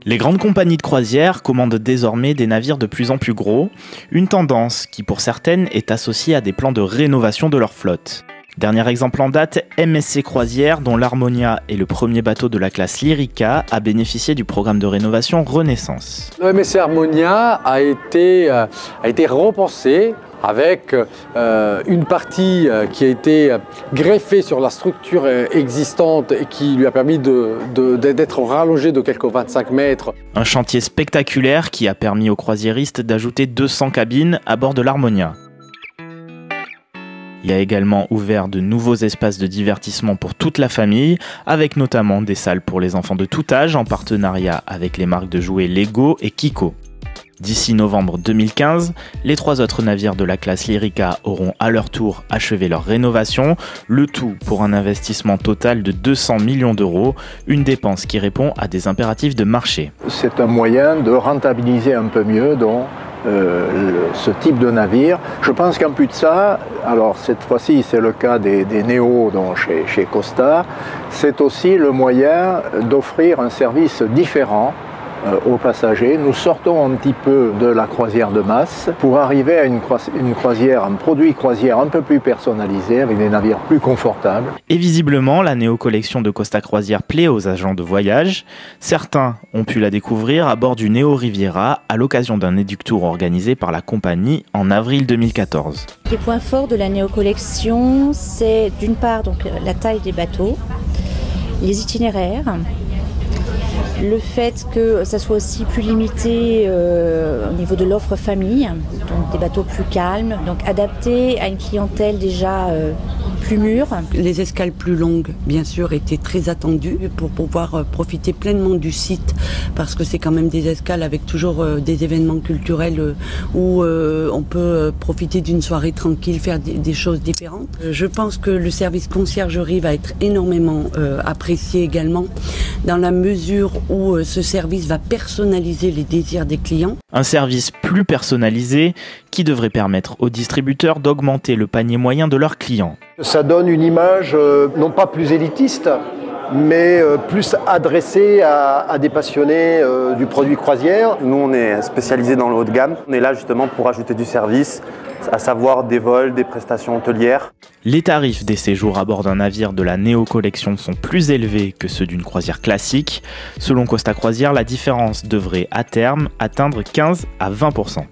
Les grandes compagnies de croisière commandent désormais des navires de plus en plus gros, une tendance qui pour certaines est associée à des plans de rénovation de leur flotte. Dernier exemple en date, MSC Croisières, dont l'Harmonia est le premier bateau de la classe Lyrica, a bénéficié du programme de rénovation Renaissance. Le MSC Harmonia a été repensé avec une partie qui a été greffée sur la structure existante et qui lui a permis d'être rallongée de quelques 25 mètres. Un chantier spectaculaire qui a permis aux croisiéristes d'ajouter 200 cabines à bord de l'Harmonia. Il a également ouvert de nouveaux espaces de divertissement pour toute la famille, avec notamment des salles pour les enfants de tout âge en partenariat avec les marques de jouets Lego et Kiko. D'ici novembre 2015, les 3 autres navires de la classe Lyrica auront à leur tour achevé leur rénovation, le tout pour un investissement total de 200 millions d'euros, une dépense qui répond à des impératifs de marché. C'est un moyen de rentabiliser un peu mieux ce type de navire. Je pense qu'en plus de ça, alors cette fois-ci c'est le cas des Néo chez Costa, c'est aussi le moyen d'offrir un service différent aux passagers. Nous sortons un petit peu de la croisière de masse pour arriver à une croisière, un produit croisière un peu plus personnalisé avec des navires plus confortables. Et visiblement, la néo-collection de Costa Croisière plaît aux agents de voyage. Certains ont pu la découvrir à bord du Néo Riviera à l'occasion d'un éduc-tour organisé par la compagnie en avril 2014. Les points forts de la néo-collection, c'est d'une part donc, la taille des bateaux, les itinéraires, le fait que ça soit aussi plus limité au niveau de l'offre famille, donc des bateaux plus calmes, donc adaptés à une clientèle déjà plus mûre. Les escales plus longues, bien sûr, étaient très attendues pour pouvoir profiter pleinement du site, parce que c'est quand même des escales avec toujours des événements culturels où on peut profiter d'une soirée tranquille, faire des choses différentes. Je pense que le service conciergerie va être énormément apprécié également, dans la mesure où ce service va personnaliser les désirs des clients. Un service plus personnalisé qui devrait permettre aux distributeurs d'augmenter le panier moyen de leurs clients. Ça donne une image non pas plus élitiste, mais plus adressée à des passionnés du produit croisière. Nous, on est spécialisé dans le haut de gamme. On est là justement pour ajouter du service, à savoir des vols, des prestations hôtelières. Les tarifs des séjours à bord d'un navire de la néo-collection sont plus élevés que ceux d'une croisière classique. Selon Costa Croisière, la différence devrait à terme atteindre 15 à 20%.